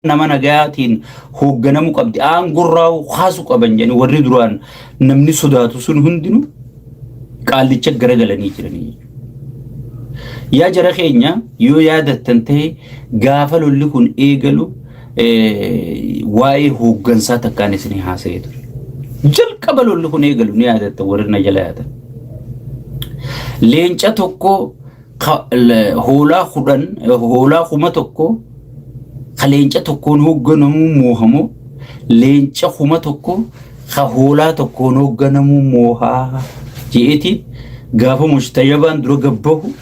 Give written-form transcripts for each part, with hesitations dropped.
nama nagaatiin hoogganamu qabdi aangurraa haasu qaban jedhanii warri duraan namni sodaatu sun hundinuu qaallicha garagalanii jiranii. Yaa jara keenya yoo yaadattan ta'e gaafa lolli kun eegalu waa'ee hooggansaa takkaan isinii haasa'ee ture. Jalqaba lolli kun eegalu ni yaadatta warri na jala yaatan. Leenca tokko hoolaa kuma tokko leenca tokkoon hoogganamu moohamoo leenca kuma tokko hoolaa tokkoon hoogganamu moohaa jeetiin gaafa mustajabaan dura gabbahu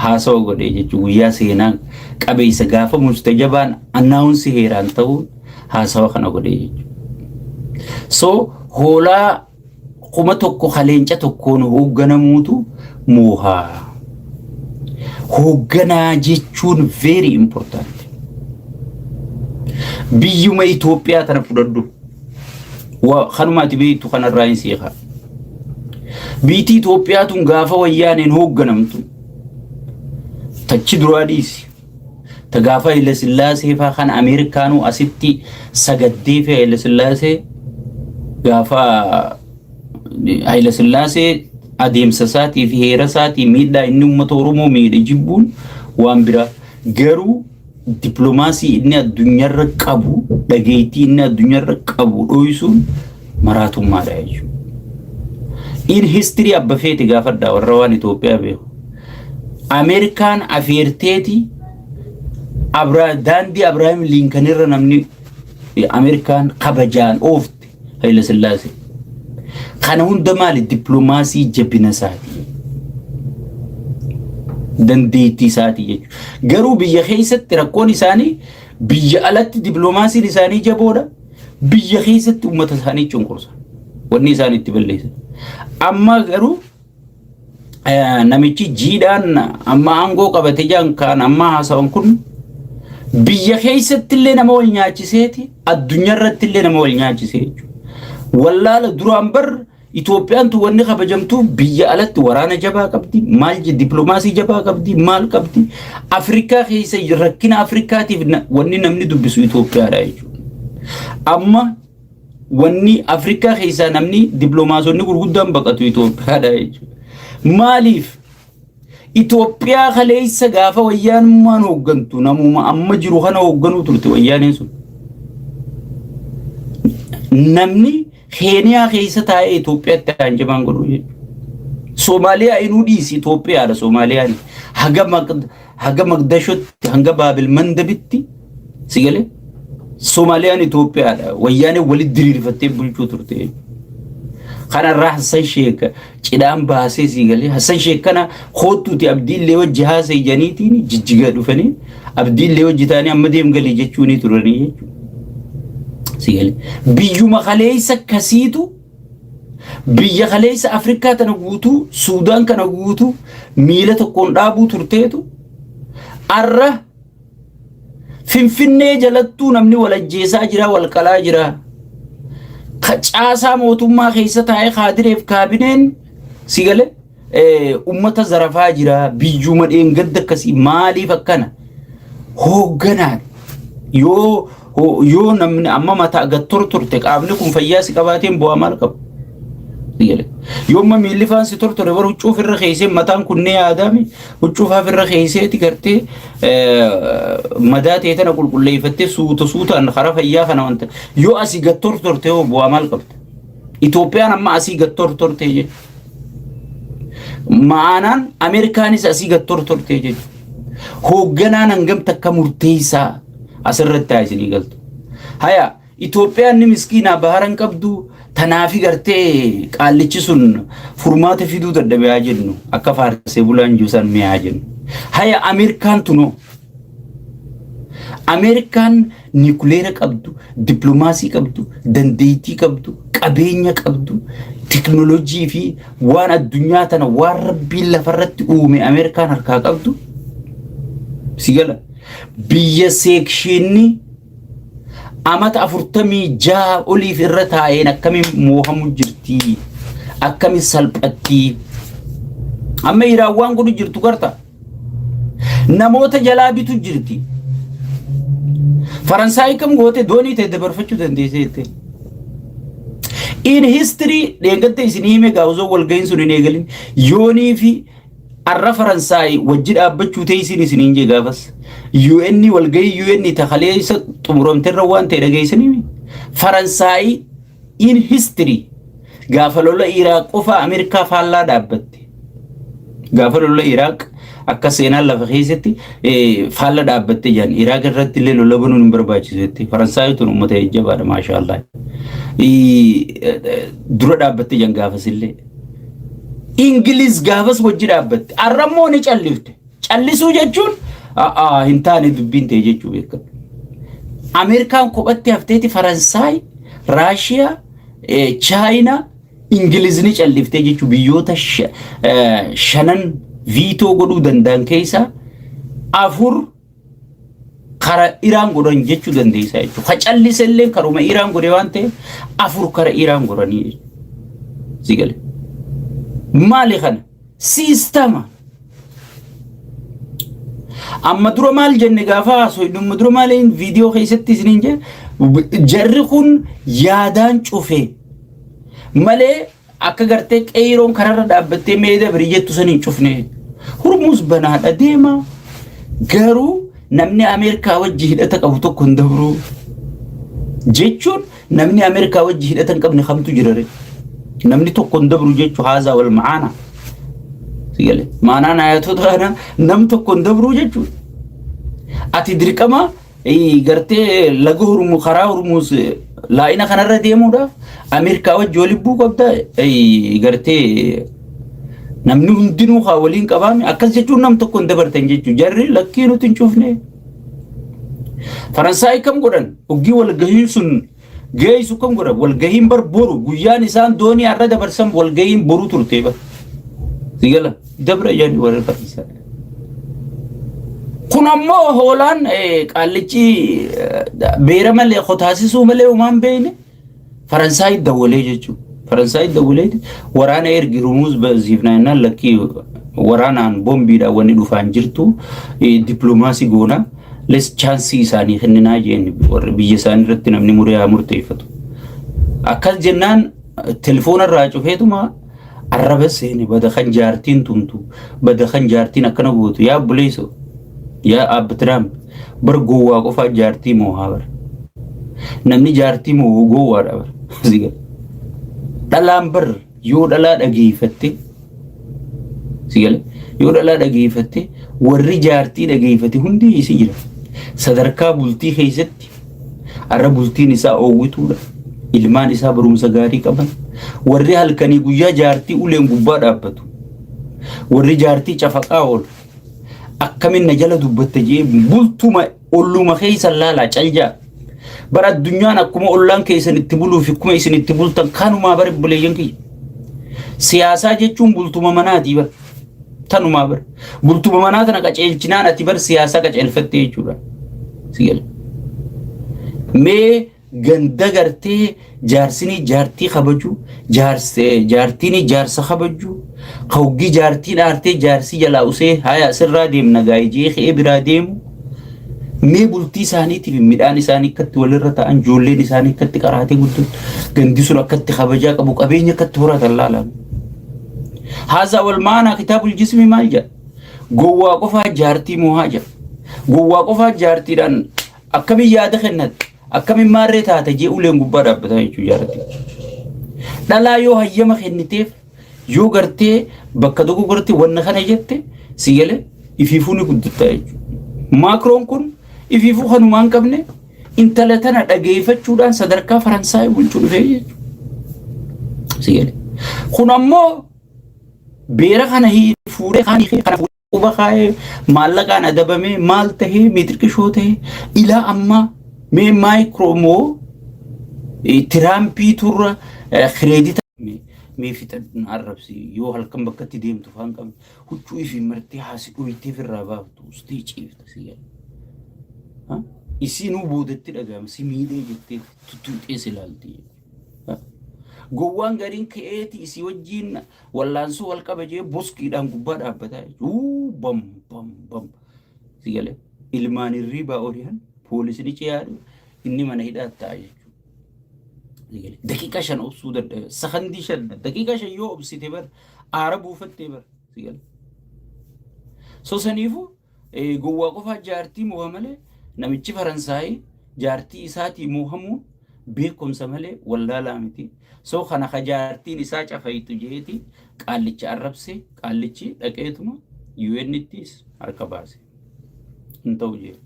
haasawa godhee jechuudha guyyaa seenaa qabeessa gaafa mustajabaan annaawunsi heeraan ta'uun haasawa kana godhee jechuudha. So hoolaa kuma tokko leenca tokkoon hoogganamuutu moohaa. Hoogganaa jechuun very important. Biyyuma Itoophiyaa tana fudhadhu kanumaati beektu kanarraa hin seeqa. Biitii Itoophiyaa tun gaafa wayyaaneen hoogganamtu tachi duraa dhiisi. Ta gaafa Haile Sillaasee faa kan Ameerikaanuu asitti sagaddee fi Haile Sillaasee gaafa Haile Sillaasee adeemsa isaatii fi heera isaatii miidhaa inni uummata Oromoo miidhe jibbuun waan biraa garuu diplomaasii inni addunyarra qabu dhageettii inni addunyarra qabu dhoyisuun maraatummaadha jechuudha. In history abba feeti gaafadhaa warra waan Itoophiyaa beeku. Ameerikaan afeerteeti daandii Abrahaam Lincoln irra namni Ameerikaan kabajaan oofte Haile Sillaasee. Kana hunda maali diplomaasii jabina isaatii. Dandeettii isaatii jechuudha. Garuu biyya keessatti rakkoon isaanii biyya alatti diplomaasiin isaanii jaboodha. Biyya keessatti uummata isaanii cunqursa. Wanni isaanii itti balleessan. Amma garuu namichi jiidhaan amma aangoo qabate jaan kaan amma haasawan kun biyya keessatti illee nama wal nyaachiseeti addunyaarratti illee nama wal nyaachisee jechuudha. Wallaala duraan bar Itoophiyaan tu wanni kabajamtu biyya alatti waraana jabaa qabdi maal diplomaasii jabaa qabdi maal qabdi Afrikaa keessa rakkina Afrikaatiif wanni namni dubbisu Itoophiyaadha jechuudha. Amma wanni Afrikaa keessa namni diplomaasonni gurguddaan baqatu Itoophiyaadha jechuudha. Maaliif Itoophiyaa kaleessa gaafa wayyaanummaan hooggantu namuma amma jiru kana hoogganuu turte wayyaaneen sun. Namni Kenya keessa taa'ee Itoophiyaatti hanjamaan godhu jechuudha. Soomaaliyaa inuu dhiisi Itoophiyaadha Soomaaliyaan haga Magdashotti hanga Baabil Mandabitti sigalee Soomaaliyaan Itoophiyaadha wayyaanee walitti diriirfattee bulchuu turte jechuudha. Kanarraa Hassan Sheekh cidhaan baasee sigalee Hassan Sheekh kana hootuuti abdiillee wajji haasa'e janiitiin jijjigaa dhufanii abdiillee wajji taanii amma deemgalee jechuunii turanii jechuudha. Biyyuma kaleessa kasiitu biyya kaleessa Afrikaa tana guutuu Suudaan kana guutuu miila tokkoon dhaabuu turteetu arra Finfinnee jalattuu namni wal ajjeesaa jira wal qalaa jira. Caasaa mootummaa keessa taa'ee kaadireef kaabineen sigalee ummata zarafaa jira biyyuma dheengadda akkasii maaliif akkana hoogganaan yoo namni amma mataa gattor turte qaamni kun fayyaasi qabaateen bu'aa maal qabu yoo amma miilli faansi tortore war huccuuf irra keessee mataan kunne yaadame huccuufaaf irra keesseeti gartee madaa ta'e tana qulqulleeffattee suutaan karaa fayyaa kana wanta yoo asii gattor turte yoo bu'aa maal qabda Itoophiyaan amma asii gattor turte jechuudha. Ma'aanaan Ameerikaanis asii gattor turte jechuudha. Hoogganaan hangam takka murteessaa asirratti taasisanii galtu. Haya Itoophiyaan ni miskiina baharan qabdu tanaafi gartee qaallichi sun furmaata fiduu dadhabaa jennu akka faarsee bulaan juusan mi'aa jennu. Haya Ameerikaan tuno Ameerikaan nikuleera qabdu diplomaasii qabdu dandeettii qabdu qabeenya qabdu teknoolojii fi waan addunyaa tana waan rabbiin lafarratti uume Ameerikaan harkaa qabdu sigala. Biyya seekshinni amata 46 oliif irra taa'een akkamiin moohamu jirti akkamiin salphatti amma Iraawwan godhu jirtu garta namoota jalaa bitu jirti Faransaay kam goote doonii ta'e dabarfachuu dandeesseette. In history dheengatti isinii hime gaa'uzoo walga'iin sun hin eegalin yoonii fi arra Faransaay wajji dhaabbachuu ta'e isiniin jee gaafas. UN walga'ii UN takalee isa xumuramteerra waan ta'e dhageessanii Faransaay in history gaafa lola Iraaq qofa Ameerikaa faallaa dhaabbatte. Gaafa lola Iraaq akka seenaan lafa keessatti faallaa dhaabbatte jaan Iraaq irratti illee lola banuun hin barbaachisetti. Faransaay tun uummata jajjabaadha maashaallah. Dura dhaabbatte jaan gaafas illee. Ingiliz gaafas wajji dhaabbatte. Arrammoo ni callifte. Callisuu jechuun hin taane dubbiin ta'e jechuu beekama. Ameerikaan kophatti hafteeti Faransaay, Raashiyaa, Chaayinaa, Ingilizni calliftee jechuun biyyoota shanan viitoo godhuu danda'an keessaa 4 kara Iraan godhan jechuu dandeessaa jechuudha. Ka callise illee karuma Iraan godhe waan ta'eef 4 kara Iraan godhanii jechuudha. Sigale. Maali kana? Siistama. Amma dura maal jenne gaafa haasofnu dura maaliin viidiyoo keessatti isiniin jedhe jarri kun yaadaan cufee malee akka gartee qeeroon kararra dhaabbattee meeda birii jettu saniin cufne Hurmuz banaadha deema garuu namni Ameerikaa wajji hidhata qabu tokko hin dabru jechuun namni Ameerikaa wajji hidhata hin qabne kamtu jirare namni tokko hin dabru jechuu haazaa wal maana sigale maanaan ayatoota kana nam tokko hin dabru jechuu ati dirqama gartee laga Hurmuz karaa Hurmuz laa'ina kanarra deemuudhaaf Ameerikaa wajji walibbuu qabda gartee namni hundinuu haa waliin qabaame akkas jechuun nam tokko hin dabartan jechuu jarri lakkii nuti hin cufne Faransaay kam godhan uggii walgahiin sun geessu kam godhan walgahiin bar boru guyyaan isaan doonii arra dabarsan walgahiin boru turte ba sigala dabra yaani warra Faransaay kun ammoo hoolaan qaallichi beera malee qotaasisuu malee umaan beeyne Faransaay dawalee jechuu Faransaay dawalee waraana ergi Hurmuz baziifnaa lakkii waraanaan bombiidhaan wanni dhufaan jirtu diplomaasii goona les chaansii isaanii kenninaa jeen warra biyya isaanii irratti namni murteeffatu akkas jennaan telefoona irraa cufeetuma arraba seene bada kan jaartiin tumtu bada kan jaartiin akkana gootu yaa buleeso yaa abtram bar gowwaa qofa jaartii moohaa bar namni jaartii moo gowwaadha bar siga dhalaan bar yoo dhalaa dhageeffatte sigale yoo dhalaa dhageeffatte warri jaartii dhageeffate hundi isi jira sadarkaa bultii keessatti arra bultiin isaa oowwituudha ilmaan isaa barumsa gaarii qaban warri halkanii guyyaa jaartii uleen gubbaa dhaabbatu warri jaartii cafaqaa oolu akkamin na jala dubbatte jee bultuma olluma keessa laala calja bar addunyaan akkuma ollaan keessan itti buluu fi kuma isin itti bultan kanuma bar buleeyyan kiyya siyaasaa jechuun bultuma manaati bar tanuma bar bultuma manaa tana qaceelchinaan ati bar siyaasaa qaceelfatte jechuudha sigale mee ganda gartee jaarsini jaartii kabaju jaartini jaarsa kabaju qawgi jaartiin aartee jaarsi jala usee haya sirraa deemna gaayjee khee biraa deemu mee bultii isaaniitiif midhaan isaanii akkatti walirra ta'an joolleen isaanii akkatti qaraatee guddattu gandi sun akkatti kabajaa qabu qabeenya akkatti horatan laalan haza wal maana kitaabul jismi maal jedha gowwaa qofaa jaartii moohaa jedha gowwaa qofaa jaartiidhaan akkamiin yaada kennatti akkamiin maarree taate jee uleen gubbaa dhaabbataa jechuu jaartii dhalaa yoo hayyama kenniteef yoo gartee bakka tokko gartee wanna kana jette sigale ifiifuuni guddataa jechuudha Macron kun ifiifuu kanumaan qabne intala tana dhageeffachuudhaan sadarkaa Faransaay bulchuu dhufee jechuudha sigale kun ammoo beera kana fuudhee kaanii kana quba kaa'ee maallaqaan adabamee maal tahee meetirqishoo tahee ilaa ammaa mee maayikiroomoo tirampii turra kireedita mee fixan arrabsi yoo halkan bakkatti deemtu faan qabne huccuu ifi martee haasi dhuyitee firraa baaftu ustee ciifta siyaa isinuu boodatti dhagahama si miidhee jettee tuttuuxee silaalti gowwaan gariin ka'eeti isii wajjiin wallaansoo wal qabajee boskiidhaan gubbaa dhaabbataa bam bam bam sigale ilmaan irriibaa oriyaan poolisni ciyaadhu inni mana hidhaa ta'a jechuudha. Daqiiqaa 5 obsuu dadhabe sakandii 5 daqiiqaa 5 yoo obsite bar aara buufattee bar sigale. So saniifu gowwaa qofaa jaartii mo'a malee namichi Faransaayii jaartii isaatii mo'amuun beekumsa malee wallaalaa miti. So kana jaartiin isaa cafaytu jeeti qaallicha arrabse qaallichi dhaqeetuma UN'ttis harka baase. Hin ta'u jee.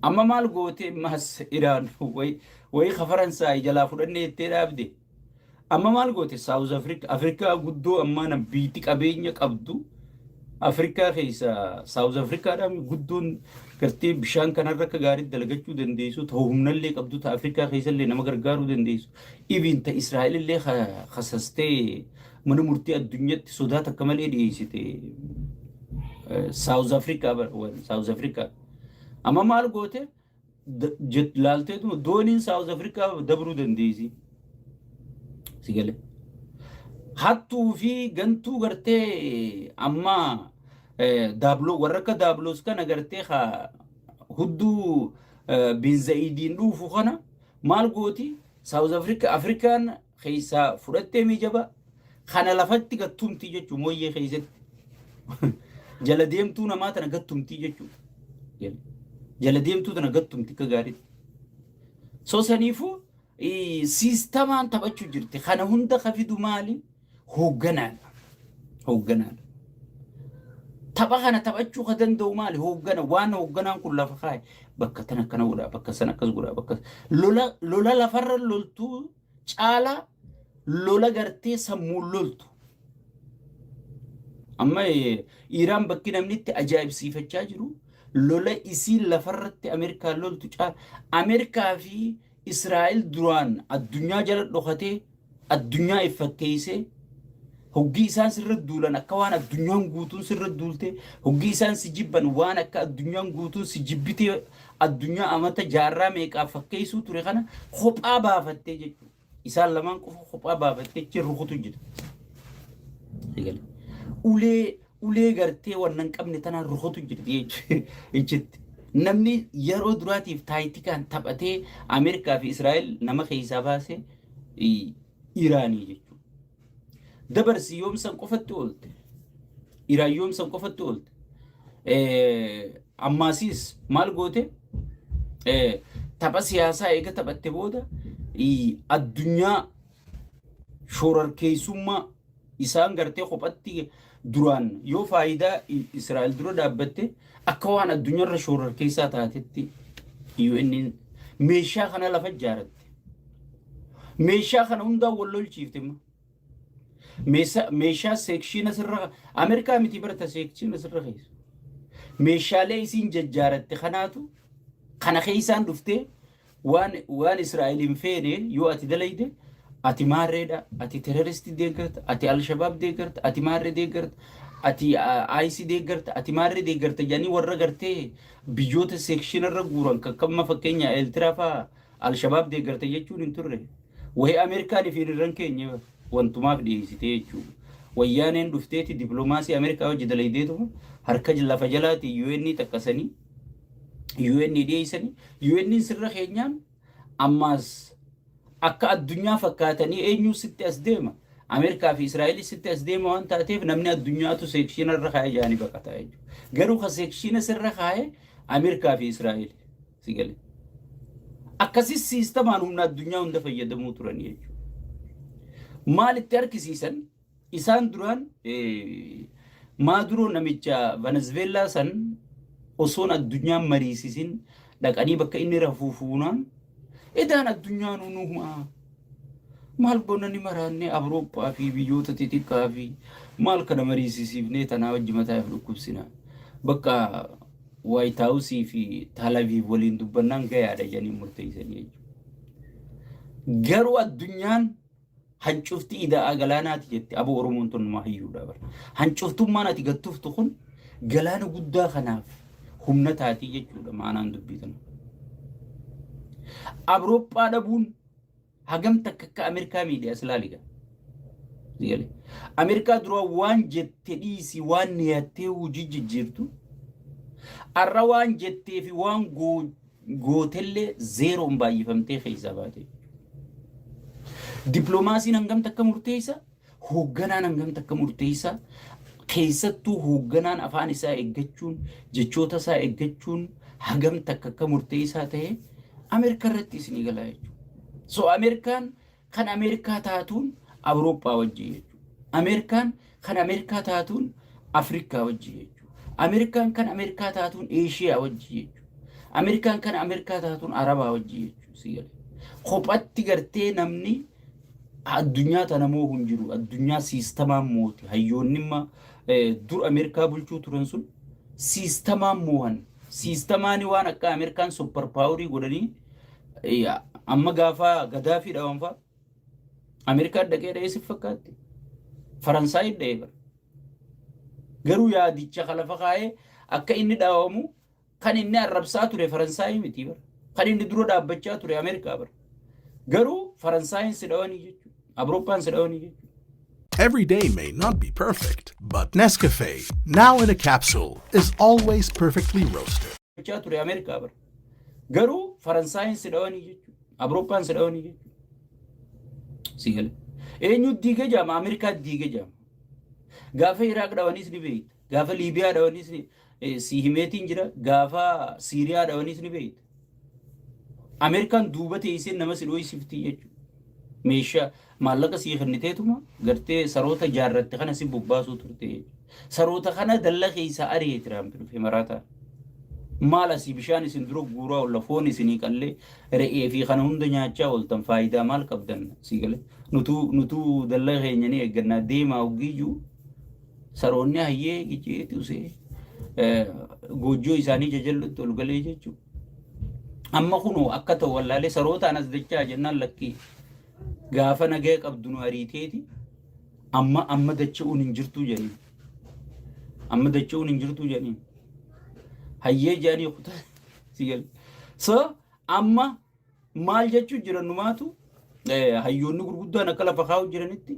Amma maal goote mas Iraan way Faransaayii jalaa fudhannee itti dhaabde. Amma maal goote South Africa guddoo amma na biitti qabeenya qabdu. Afrikaa keessa South Africaadhaan guddoon gartee bishaan kanarra akka gaariitti dalagachuu dandeessu ta'u humnallee qabdu ta Afrikaa keessallee nama gargaaruu dandeessu. Ibin ta Israa'elillee khasastee mana murtii addunyaatti sodaata akka malee dhiyeessite South Africa. Amma maal goote laalteetu dooniin South Africa dabruu dandeessi. Sigale. Hattuu fi gantuu gartee amma daablo warra akka daabloos kana gartee hudduu binza'iidiin dhuufu kana maal gooti South Afrikaan keessaa fudhattee mijaba kana lafatti gattumtii jechuu mooyyee keessatti jala deemtuu namaa tana gattumtii jechuu jala deemtuu tana gattumtii akka gaariitti. So saniifu siistamaan taphachuu jirti kana hunda kafidu maali hoogganaan. Tapha kana taphachuu ka danda'u maali hooggana waan hoogganaan kun lafa kaa'e bakka tana kana godhaa bakka sana akkas godhaa bakka lola lafarra loltuu caala lola gartee sammuu loltu. Amma Iraan bakki namni itti ajaa'ibsiifachaa jiru lola isiin lafarratti Ameerikaan loltu caala Ameerikaa fi Israa'el duraan addunyaa jala dhokatee addunyaa ifakkeessee hoggi isaan sirra duulan akka waan addunyaan guutuun sirra duulte hoggi isaan si jibban waan akka addunyaan guutuun si jibbitee addunyaa amata jaarraa meeqaa fakkeessuu ture kana kophaa baafattee jechuudha. Isaan lamaan qofa kophaa baafattee rukutu jira. Ulee gartee wannan qabne tanaan rukutu jirti jechuudha. Namni yeroo duraatiif taayitikaan taphatee Ameerikaa fi Israa'el nama keessaa baasee Iraanii jechuudha. Dabarsi yoomsan qofatti oolte. Iraan yoomsan qofatti oolte. Ammaasiis maal goote tapha siyaasaa eega taphatte booda addunyaa shororkeessummaa isaan gartee qophatti duraan yoo faayidaa Israa'el dura dhaabbatte akka waan addunyaarra shororkeessaa taatetti UN meeshaa kana lafa ijaaratte. Meeshaa kana hundaa wal lolchiifte meeshaa seekshina sirra Ameerikaa miti barata seekshina sirra keessa. Meeshaalee isiin jajjaaratte kanaatu kana keessaan dhuftee waan Israa'eliin feene yoo ati dalayde ati maarreedha ati terroristii deeggarta ati Al-Shabaab deeggarta ati maarree deeggarta ati IC deeggarta ati maarree deeggarta jedhanii warra gartee biyyoota seekshinarra guuran kakkamma fakkeenya Eertiraa fa'aa Al-Shabaab deeggarta jechuun hin turre. Wayii Ameerikaan fi irran keenya wantumaaf dhiyeessitee jechuudha. Wayyaaneen dhufteeti dippiloomaasii Ameerikaa hojii dalaydeetu harka lafa jalaati UN takkasanii UN dhiyeessanii UN sirra keenyaan ammaas akka addunyaa fakkaatanii eenyu sitti as deema Ameerikaa fi Israa'el sitti as deema waan taateef namni addunyaatu seekshinarra kaa'ee jaanii baqataa jechuudha. Garuu ka seekshina sirra kaa'ee Ameerikaa fi Israa'el sigale. Akkasis siistamaan humna addunyaa hunda fayyadamuu turanii jechuudha. Maalitti harkisiisan isaan duraan Maaduroo namicha Venezuelaa san osoon addunyaan mariisisin dhaqanii bakka inni rafuu fuunaan edaan addunyaan unumaa maal boonani maraannee Awurooppaa fi biyyoota xixiqqaa fi maal kana mariisisiifnee tanaa wajji mataaf dhukkubsina bakka White House fi Tel Aviv waliin dubbannaan gayaadha jedhanii murteessanii jechuudha. Garuu addunyaan hancufti idaa galaanaati jetti abo Oromoon tun mahiyyuudha bar. Hancuftummaan ati gattuftu kun galaana guddaa kanaaf humna taatii jechuudha maanaan dubbitan. Awurooppaa dhabuun hagam takka akka Ameerikaa miidhiyaas laaliga. Ameerikaa dura waan jette dhiisi waan niyattee hojii jijjiirtu Arrawaan jettee fi waan gootellee zeeroon baay'ifamtee keessa baate. Diplomaasiin hangam takka murteessa, hoogganaan hangam takka murteessa, keessattuu hoogganaan afaan isaa eeggachuun, jechoota isaa eeggachuun hangam takka akka murteessaa ta'e Ameerikaa irratti isinii galaa jechuudha. So Ameerikaan kan Ameerikaa taatuun Awurooppaa wajjin jechuudha. Ameerikaan kan Ameerikaa taatuun Afrikaa wajjin jechuudha. Ameerikaan kan Ameerikaa taatuun Eeshiyaa wajjin jechuudha. Ameerikaan kan Ameerikaa taatuun Arabaa wajjin jechuudha. Sigalee. Kophatti gartee namni addunyaa tana moo hin jiru. Addunyaa siistamaan mooti. Hayyoonni immoo dur Ameerikaa bulchuu turan sun siistamaan moohan. Siistamaani waan akka Ameerikaan super paaworii godhanii amma gaafa Gaddaafii dhawan fa'a. Ameerikaan dhaqee dha'ee si fakkaatti. Faransaayii dha'ee bara. Garuu yaadicha kalafa kaa'ee akka inni dhawamu kan inni arrabsaa ture Faransaayii miti bara. Kan inni dura dhaabbachaa ture Ameerikaa bara. Garuu Faransaayiin si dhawanii jechuudha. Awurooppaan si dhawanii jechuudha. Every day may not be perfect, but Nescafe, now in a capsule, is always perfectly roasted. Dhaabbachaa ture Ameerikaa bara. Garuu Faransaayii si dhawanii jechuudha. Awurooppaan si dhawanii jechuudha. Sigalee. Eenyu diiga jaama Ameerikaa diiga jaama. Gaafa Iraaq dhawaniis ni beekta. Gaafa Liibiyaa dhawaniis si himeetiin jira. Gaafa Siiriyaa dhawaniis ni beekta. Ameerikaan duuba teessee nama si dho'isiftii jechuudha. Meeshaa maallaqa sii kenniteetuma gartee saroota jaarratte kana si bobbaasuu turte jechuudha. Saroota kana dalla keessa ari'ee Tiraamp dhufe maraataa. Maal asii bishaan isin dura guuraa olla foon isinii qallee re'ee fi kana hunda nyaachaa ooltan faayidaa maal qabdan sigalee. Nutuu dalla keenya ni eeggannaa deemaa ogiyyuu saroonni hayyee gijeeti usee goojjoo isaanii jajallutti ol galee jechuudha. Amma kunoo akka ta'u wallaalee sarootaan as dachaa jennaan lakkii gaafa nagaya qabdu nu ariiteeti amma dacha'uun hin jirtuu jedhanii. Amma dacha'uun hin jirtuu jedhanii. Hayyee jaanii kutaa sigal. So amma maal jechuu jiran numaatu hayyoonni gurguddaan akka lafa kaa'u jiranitti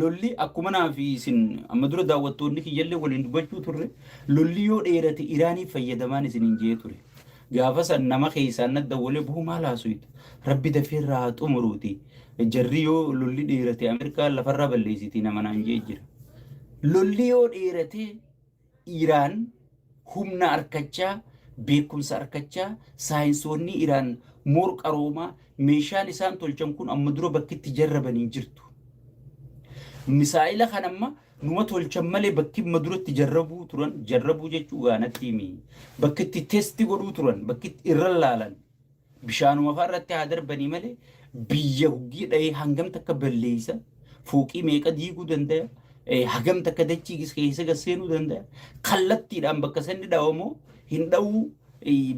lolli akkuma naaf isin amma dura daawwattoonni kiyyallee waliin dubbachuu turre lolli yoo dheerate Iraanii fayyadamaan isin hin jee ture. Gaafa san nama keessaan nadda wale bu'u maal haasuyita. Rabbi dafeerraa xumuruuti. Jarri yoo lolli dheerate Ameerikaan lafarraa balleessiti nama naan jee jira. Lolli yoo dheerate Iraan humna arkachaa beekumsa arkachaa saayinsoonni Iraan moor qaroomaa meeshaan isaan tolchan kun amma dura bakkitti jarrabanii jirtu. Misaa'ila kanamma numa tolchan malee bakki amma duratti jarrabuu jechuu gaanatti himi. Bakkitti testi godhuu turan bakkitti irra laalan bishaanuma farratti haa darbanii malee biyya huggii dha'ee hangam takka balleessa fooqii meeqa diiguu danda'a. Hagam takka dachii keessa gasseenuu danda'a. Kallattiidhaan bakka sanni dhaawamoo hin dha'uu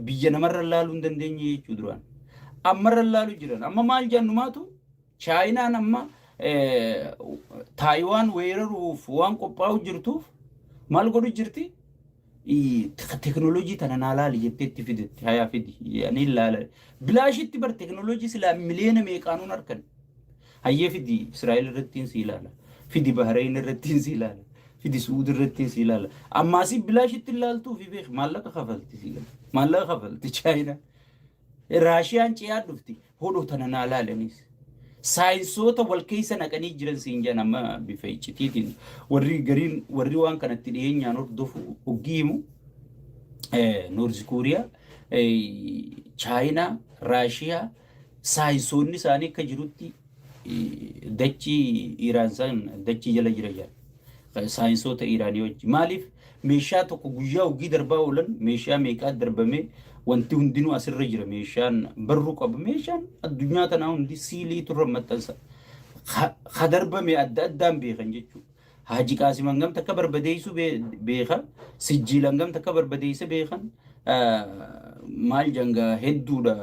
biyya namarra laaluu hin dandeenye jechuu duraan. Ammarra laaluu jiran. Amma maal jennumaatu Chaayinaan amma Taayiwaan weeraruuf waan qophaa'u jirtuuf maal godhu jirti? Teknooloojii tana naa laali jetteetti fidetti hayaa fidi. Ani laala. Bilaashitti bar teknooloojii silaa miliyoona meeqaanuun harkan. Hayyee fidi Israa'el irrattiin si ilaala. Fidi Bahrain irrattiin si ilaala. Fidi Suud irrattiin si ilaala. Amma asii bilaashitti ilaaltuu fi beek maallaqa kafalti si ilaala. Maallaqa kafalti Chaayinaa. Raashiyaan ciyaa dhufti. Hodhoo tana naa laalanis. Saayinsoota wal keessa naqanii jiran siin jedhan amma bifa iccitiitiin warri waan kanatti dhiyeenyaan hordofu hoggiimu Noorz Kooriyaa, Chaayinaa, Raashiyaa saayinsoonni isaanii akka jirutti dachii Iraan san dachii jala jira jira. Saayinsoota Iraanii wajji. Maaliif meeshaa tokko guyyaa hoggii darbaa oolan meeshaa meeqaa darbamee wanti hundinuu asirra jira meeshaan barruu qaba. Meeshaan addunyaa tanaa hundi siilii turre maxxansa. Ha darbame adda addaan beekan jechuudha. Haaji Qaasim hangam takka barbadeessu beekan. Sijjiil hangam takka barbadeessa beekan. Maal janga hedduudha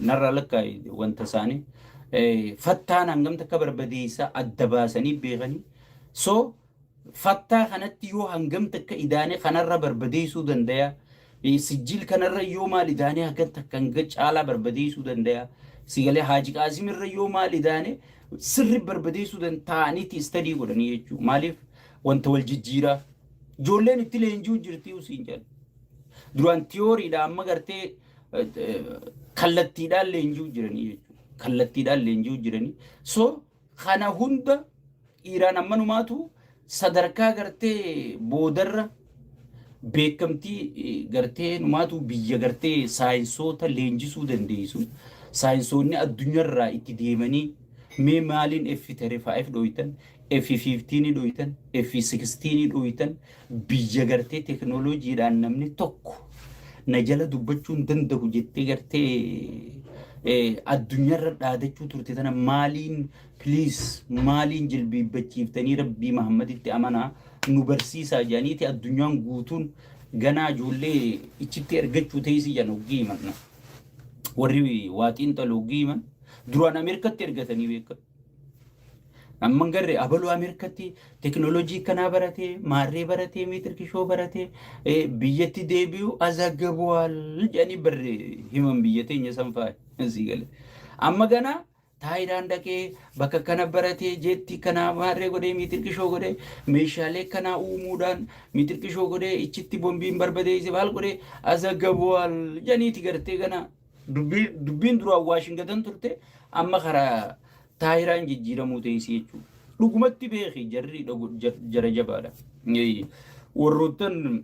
narra lakkaa'e wanta isaanii. Fattaan hangam takka barbadeessa adda baasanii beekanii. So fattaa kanatti yoo hangam takka idaane kanarra barbadeessuu danda'a. Sijjiil kanarra yoo maal idaane hangam takka hanga caalaa barbadeessuu danda'a. Sigalee Haaji Qaasim irra yoo maal idaane sirri barbadeessuu danda'aniiti istadii godhanii jechuudha. Maaliif wanta wal jijjiiraa Ijoolleen itti leenjuu jirti usiin jedhu. Duraan tiyooriidhaan amma gartee kallattiidhaan leenjuu jiranii jechuudha. Kallattiidhaan leenjuu jiranii. So kana hunda dhiiraan ammanumaatu sadarkaa gartee boodarra beekamtii gartee numaatu biyya gartee saayinsoota leenjisuu dandeessu. Saayinsoonni addunyaarraa itti deemanii mee maaliin F35 dho'itan, F15 dho'itan, F16 dho'itan biyya gartee teknooloojiidhaan namni tokko na jala dubbachuun danda'u jettee gartee addunyaarra dhaadachuu turte tana maaliin please maaliin jilbiibbachiiftanii Rabbii Muhammaditti amanaa nu barsiisaa jedhaniiti addunyaan guutuun ganaa ijoollee ichitti ergachuu teessii jedhan oggii himanna. Warri waaxiin xaloo oggii himan duraan Ameerikatti ergatanii beekan. Amma garee abaluu Ameerikatti teknooloojii kanaa baratee maarree baratee meetirkishoo baratee biyyatti deebi'u azagabuwal jedhanii barree himan biyya teenya sanfaa asii gale. Amma ganaa Taayidaan dhaqee bakka kana baratee jeetti kana maarree godhee meetirkishoo godhee meeshaalee kana uumuudhaan meetirkishoo godhee ichitti bombiin barbadeesse baal godhee azagabuwal jedhaniiti gartee ganaa dubbiin duraan Waashingatan turte amma karaa Taayiraan jijjiiramuu teessii jechuudha. Dhugumatti beekii jarri jara jabaadha. Warroottan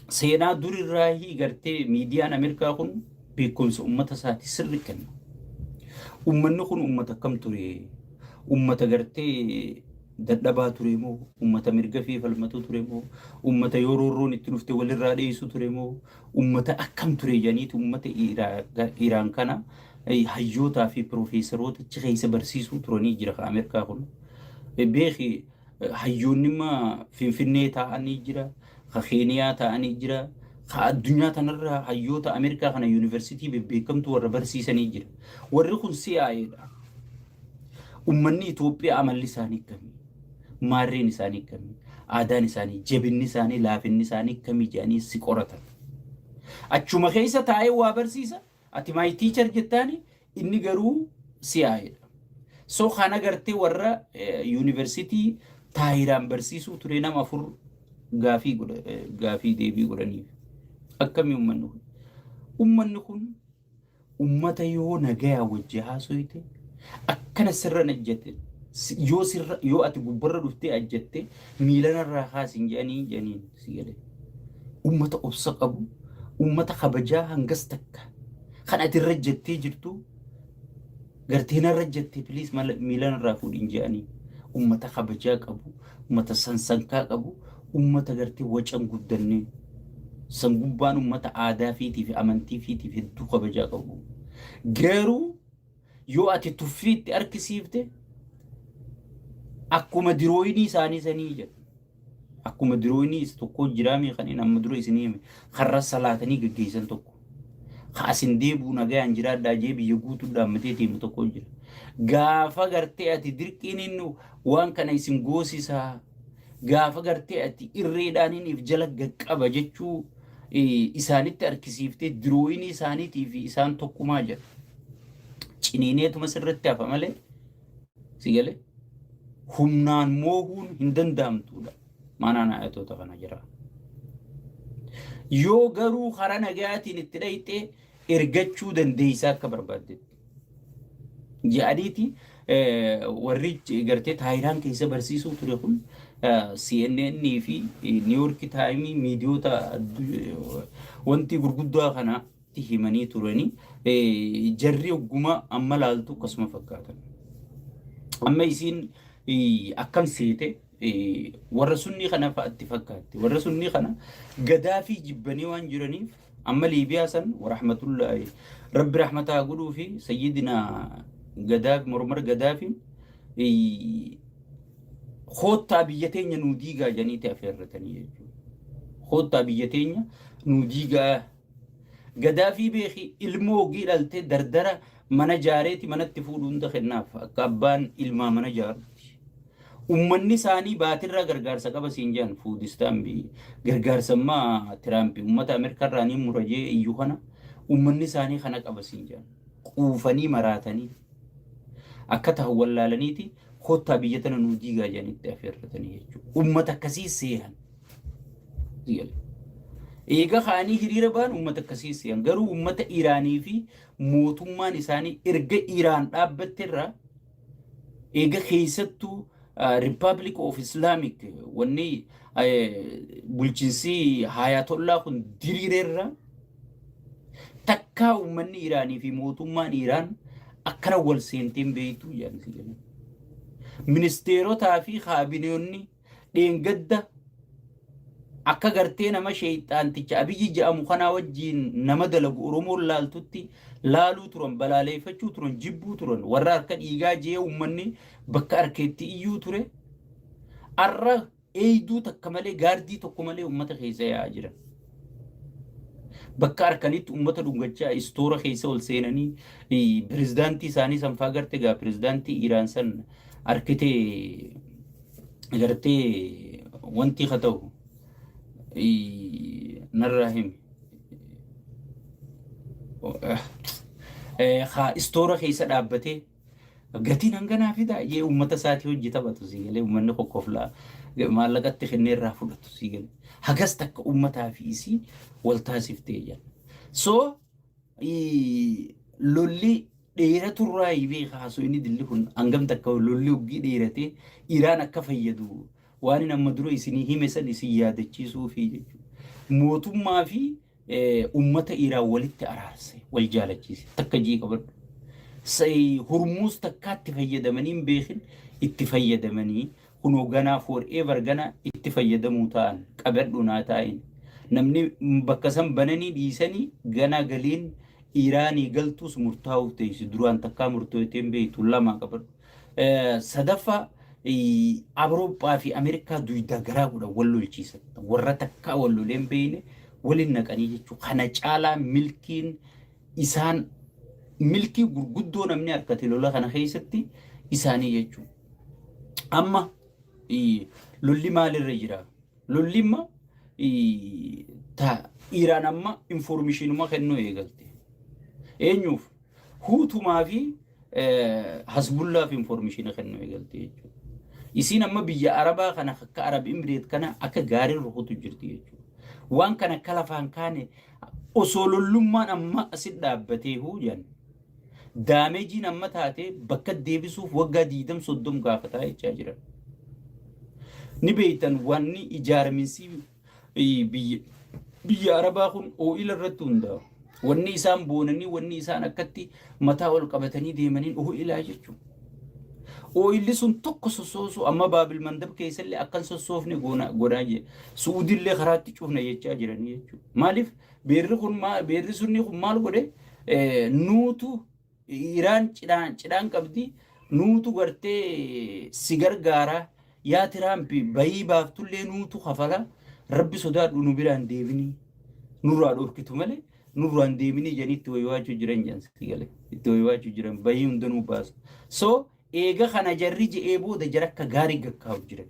seenaa durirraa gartee miidiyaan Ameerikaa kun beekumsa uummata isaati sirri kenna. Uummanni kun uummata akkam ture? Uummata gartee dadhabaa ture moo? Uummata mirga fi falmatu ture moo? Uummata yoo roorroon itti dhufte walirraa dheessu ture moo? Uummata akkam ture jedhaniiti uummata Iraan kana hayyootaa fi piroofeesaroota achi keessa barsiisuu turanii jira Ameerikaa kun. Beekii hayyoonni immoo Finfinnee taa'anii jira, Keeniyaa taa'anii jira. Addunyaa tanarraa hayyoota Ameerikaa kana yuunivarsiitii beekamtu warra barsiisanii jira. Warri kun CIAdha. Uummanni Itoophiyaa amalli isaanii akkamii? Maarreen isaanii akkamii? Aadaan isaanii, jabinni isaanii, laafinni isaanii akkamii jedhanii si qoratan. Achuma keessa taa'ee waa barsiisa. Ati maay tiichar jettaani inni garuu CIAdha. So kana gartee warra yuunivarsiitii Taayiraan barsiisuu ture nama 4 gaafii deebii godhaniif. Akkamii uummanni kun? Uummanni kun uummata yoo nagayaa wajji haasofte akkana sirra najjate yoo ati gubbarra dhuftee ajjatte miilanarraa haasin jedhaniin si galee. Uummata obsa qabu, uummata kabajaa hangas takka kan ati irra jettee jirtu gartee narra jettee please miilanarraa fuudhin jedhanii. Uummata kabajaa qabu, uummata sansankaa qabu, uummata gartee wacan guddannee sangubbaan uummata aadaa fiitii fi amantii fiitii fi hedduu kabajaa qabu. Garuu yoo ati tuffiitti harkisiifte akkuma dirooyinii isaanii sanii jedhu. Akkuma dirooyinii tokko jiraamii kan amma dura isinii hime karra salaatanii gaggeessan tokko. Kaasin deebuu nagayaan jiraadhaa jee biyya guutuu dhaammatee deemu tokko jira. Gaafa gartee ati dirqiin inni waan kana isin goosisaa gaafa gartee ati irreedhaaniif jala qaqqaba jechuu isaanitti harkisiiftee dirooyinii isaaniitii fi isaan tokkumaa jira. Ciniineetuma sirratti hafa malee si galee humnaan moohuun hin danda'amtuudha. Maanaan ayatoota kana jira. Yoo garuu karaa nagayaatiin itti dhayxee ergachuu dandeessaa akka barbaaddetti. Jedhaniiti warri gartee Taayiraan keessa barsiisuu ture kun CNN fi New York Times miidiyoota wanti gurguddaa kanatti himanii turanii jarri ogguma amma laaltu akkasuma fakkaatan. Amma isiin akkam seete warra sunni kana fa'aatti fakkaatti. Warra sunni kana gadaa fi jibbanii waan jiraniif amma Liibiyaa san warahmatullahi Rabbi rahmataa godhuu fi sayyidina gadaa mormar gadaa fi khoottaa biyya teenya nuu diigaa janiiti afeerratanii jechuudha. Khoottaa biyya teenya nuu diigaa gadaa fi beeki ilmoo ogii dhaltee dardara mana jaareeti manatti fuudhuun kennaaf akka abbaan ilmaa mana jaarutti. Uummanni isaanii baatirraa gargaarsa qaba siin jedhan fuudistaan bi gargaarsammaa Tiraamp uummata Ameerikaa ni murajee iyyuu kana uummanni isaanii kana qaba siin jedhan quufanii maraatanii akka ta'u wallaalaniiti khoottaa biyya tana nuu diigaa janitti afeerratanii jechuudha. Uummata akkasii seehan sigale eega kaanii hiriira baan ummata akkasiisi garuu ummata Iraanii fi mootummaan isaanii erga Iraan dhaabbatteerra eega keessattuu Republic of Islamic wanni bulchiinsi Hayatollah kun diriireerra takka ummanni Iraanii fi mootummaan Iraan akkana wal seenteen beeytu yaansi jedhan ministeerotaa fi kaabineonni dheengadda akka gartee nama sheeyxaanticha Abiyyi jedhamu kana wajjiin nama dalagu Oromoon laaltutti laaluu turan balaaleeffachuu turan jibbuu turan warra harka dhiigaa jee ummanni bakka arkeetti iyyuu ture arra eeyduu takka malee gaardii tokko malee ummata keessa yaa'aa jiran bakka arkanitti ummata dhungachaa istoora keessa ol seenanii pirezidaantii isaanii sanfaa garte gaa pirezidaantii Iraan san arkitee gartee wanti haa ta'u narrahim istoora keessa dhaabbatee gatiin hanganaa fidaa jee ummata isaatii hojii taphatu siigalee ummanni qoqqoflaa maallaqatti kennee irraa fudhatu siigalee hagas takka ummataa fi isii wal taasiftee jira so lolli dheeratu irraa hibee kaasuu inni dilli kun hangam takka lolli uggii dheeratee Iraan akka fayyadu waan amma dura isinii hime san isin yaadachiisuu fi jechuudha mootummaa fi ummata Iraan walitti araarse wal jaalachiise takka jii qabadhu Hormuz takkaatti fayyadamanii beekin itti fayyadamanii kunoo ganaa forever gana itti fayyadamuu ta'an qabadhu naa ta'in namni bakka san bananii dhiisanii gana galiin Iraanii galtuus murtaa'uuf ta'isi duraan takkaa murtooteen beeytu lama qabadhu sadaffaa Awurooppaa fi Ameerikaa duydaa garaa godha wal lolchiisan warra takkaa wal loleen beeyne waliin naqanii jechuudha kana caalaa milkiin isaan milkii gurguddoo namni harkate lola kana keessatti isaanii jechuudha amma lolli maalirra jira lollima ta Iraan amma informationuma kennuu eegalte eenyuuf Huutumaa fi Hasbullah fi information kennuu eegalte jechuudha isiin amma biyya Arabaa kana akka Arab Emirates kana akka gaarii rukutu jirti jechuudha waan kana kalafaan kaane osoo lollummaan amma asit dhaabbatee huujan daameejiin amma taate bakka deebisuuf waggaa 20-30 gaafataa jechaa jira ni beeytan wanni ijaaraminsi biyya Arabaa kun oo'ila irratti hundaa'u wanni isaan boonanii wanni isaan akkatti mataa wal qabatanii deemaniin oo'ilaa jechuudha oo'illi sun tokko sossoosu amma Baabil Mandab keessallee akkan sossoofne godhaa jee Suudillee karaatti cufna jechaa jiranii jechuudha maaliif beerri sunni kun maal godhe nuutu Iraan cidhaan qabdi nuutu gartee si gargaara yaa Tiraampi bayii baaftullee nuutu kafala rabbi sodaadhu nu biraan deebinii nurraa dhorkitu malee nurraan deebinii janitti wayiwaachuu jiran jansi galee itti wayiwaachuu jiran bayii hundanuu baasu so eega kana jarri je'ee booda jara akka gaarii gaggaa'u jiran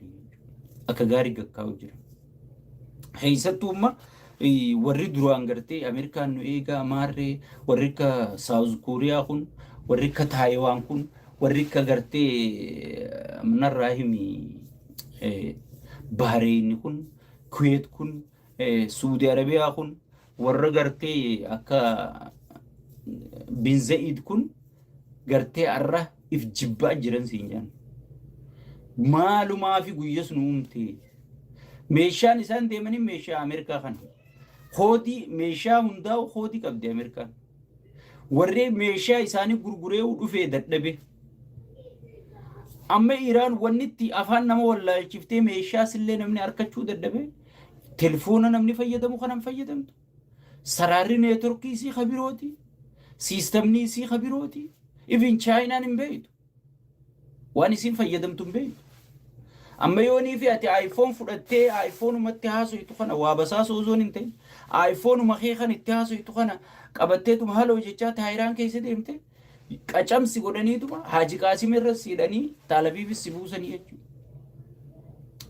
akka gaarii gaggaa'u jiran keessattuumma warri duraan gartee Ameerikaan nu eegaa maarree warri akka Saawuz Kooriyaa kun warri akka Taayiwaan kun warri akka gartee narraa himi Bahrein kun Kuwait kun Saudi Arabiyaa kun warra gartee akka Bin Zayed kun gartee arra if jibbaa jiran siinjaan maalumaa fi guyyas nu umtee meeshaan isaan deemanii meeshaa Ameerikaa kana Khoodi meeshaa hundaa'u khoodi qabdi Ameerikaan warree meeshaa isaanii gurguree dhufee dadhabe amma Iraan wannitti afaan nama wallaalchiftee meeshaa sillee namni arkachuu dadhabe telefoona namni fayyadamu kanan fayyadamtu saraarri neetworkii isii khabirooti siistamni isii khabirooti even Chaayinaan hin beeytu waan isiin fayyadamtu hin beeytu amma yoonii fi ati iPhone fudhattee iPhone umatti haasoitu kana waa basaasoo zoon hin ta'in iPhone umakee kan itti haasoitu kana qabatteetuma haloo jechaa taayiraan keessa deemte qacamsi godhaniituma Haaji Qaasim irra siidhanii Talabiibis si buusanii jechuudha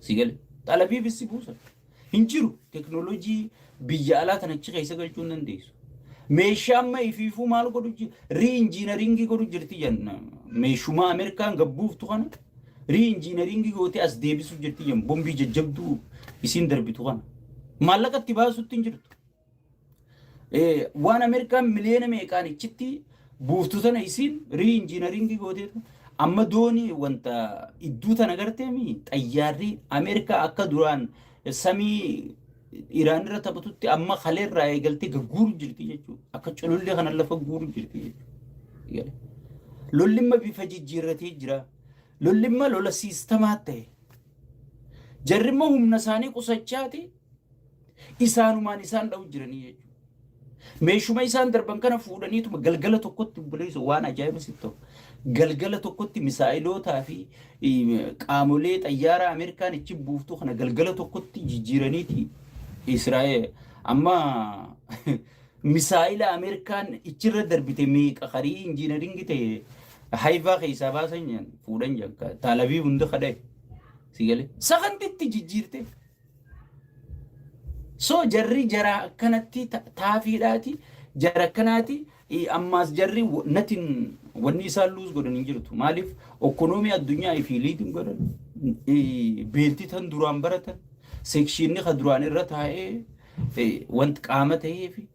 sigale Talabiibis si buusan hin jiru teknoolojii biyya alaa tanachi keessa galchuu hin dandeessu meeshaa amma ifiifuu maal godhu re-engineering godhu jirti jenna meeshuma Ameerikaan gabbuuftu kana re-engineering goote as deebisu jirti jenna bombii jajjabduu isin darbitu kana maallaqatti baasutti hin jirtu. Waan Ameerikaan miliyoona meeqaan ichitti buuftu tana isiin riinjiinaringii gooteetu amma doonii wanta idduu tana garteemi xayyaarri Ameerikaa akka duraan samii Iraan irra taphatutti amma kaleerraa eegaltee gurguru jirti jechuudha. Akka culullee kana lafa gurguru jirti jechuudha. Lollimma bifa jijjiirratee jira. Lollimma lola siistamaa ta'e. Jarrimma humna isaanii qusachaati isaanumaan isaan dha'u jiranii jechuudha. Meeshuma isaan darban kana fuudhaniituma galgala tokkotti buleessu waan ajaa'iba sitti ta'u. Galgala tokkotti misaa'ilotaa fi qaamolee xayyaara Ameerikaan ichi buuftu kana galgala tokkotti jijjiiraniiti Israa'eel amma misaa'ila Ameerikaan ichirra darbite meeqa qarii injiinaringi ta'e haifaa keessaa baasan jedhan fuudhan jakka taalabii hunda kadhae si galee sagantitti jijjiirte. So jarri jara akkanatti taafiidhaati jara akkanaati ammaas jarri natin wanni isaan luus godhan hin jirtu. Maaliif ekonomii addunyaa fi liitiin godhan beeltii tan duraan baratan sekshiinni ka duraan irra taa'ee wanti qaama ta'ee fi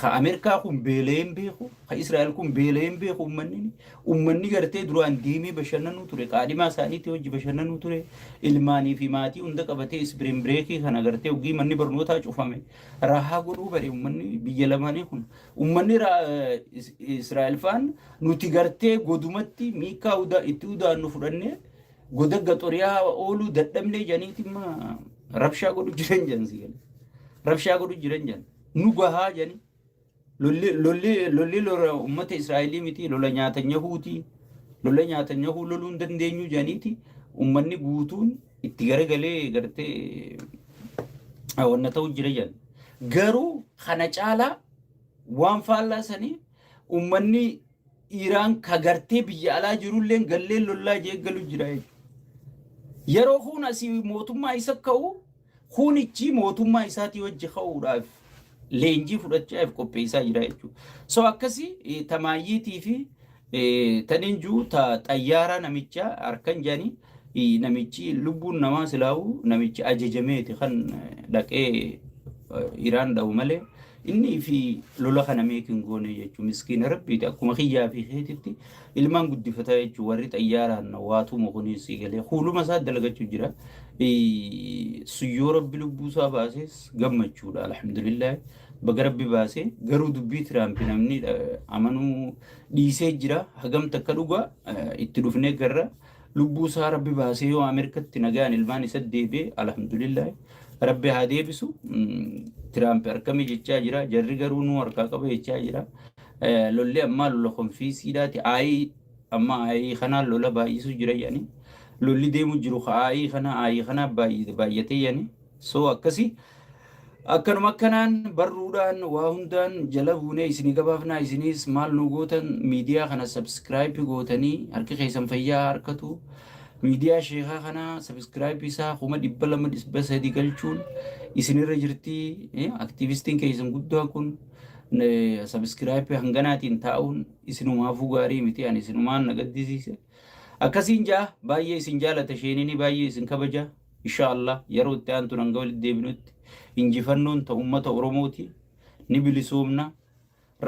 Ameerikaa kun beeleen beeku ka Israa'el kun beeleen beeku ummanni gartee duraan deemee bashannanuu ture qaadhimaa isaaniitti hojii bashannanuu ture ilmaanii fi maatii hunda qabatee isbiriin bireekii kana gartee ogii manni barnootaa cufame rahaa godhuu bare ummanni biyya lamaanii kun ummanni Israa'el faan nuti gartee godumatti miikaa itti udaannu fudhannee goda gaxoriyaa ooluu dadhabnee janiitimma rabshaa godhu jiran jansi rabshaa godhu jiran jan nu gahaa jani lolli lola ummata Israa'elii miti lola Nyatanyahuuti lola Nyatanyahu loluu hin dandeenyu janiiti ummanni guutuun itti garagalee gartee wanna ta'u jira jan garuu kana caalaa waan faallaa sanii ummanni Iraan ka gartee biyya alaa jirullee gallee lollaa jeeggalu jira yeroo kun asii mootummaa isa ka'u kunichi mootummaa isaatii wajji ka'uudhaaf leenjii fudhachaaf qopheessaa jira jechuudha. So akkasi tamaayiitii fi taninjuu xayyaaraa namicha harkan jedhanii namichi lubbuun namaa silaa'u namichi ajajameeti kan dhaqee Iraan dha'u malee inni fi lola kana meekin goone jechuudha. Miskiina rabbiiti akkuma kiyyaa fi keetitti ilmaan guddifataa jechuudha warri xayyaaraan waatu mokunis galee huluma isaa dalagachuu jira. Suyyoo rabbi lubbuusaa baases gammachuudha alhamdulillah baga rabbi baasee garuu dubbii Tiraamp namni amanuu dhiisee jira hagam takka dhugaa itti dhufnee garra lubbuusaa rabbi baasee yoo Ameerikatti nagaan ilmaan isa deebee alhamdulillah rabbi haa deebisu. Tiraamp harkami jechaa jira jarri garuu nu harkaa qaba jechaa jira lolli ammaa lola konfiisiidhaati aayii amma aayii kanaan lola baay'isu jira yani lolli deemu jiru aayii kana baay'atee yani so akkasi akkanuma akkanaan barruudhaan waa hundaan jala buunee isinii gabaafnaa isinis maal nu gootan miidiyaa kana subscribe gootanii harki keessan fayyaa harkatu miidiyaa sheekaa kana subscribe isaa 200 galchuun isinirra jirti aktivistiin keessan guddaa kun subscribe hanganaatiin taa'uun isinumaafuu gaarii miti ani isinumaan nagaddisiise akkasiin jaa baay'ee isin jaalata sheenini baay'ee isin kabaja inshallah yeroo itti aantu hanga walitti deebinutti injifannoon ta ummata Oromooti ni bilisoomna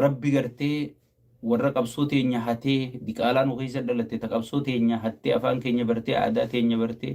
rabbi gartee warra qabsoo teenya hatee diqaalaa nu keessa dhalatte ta qabsoo teenya hattee afaan keenya bartee aadaa teenya bartee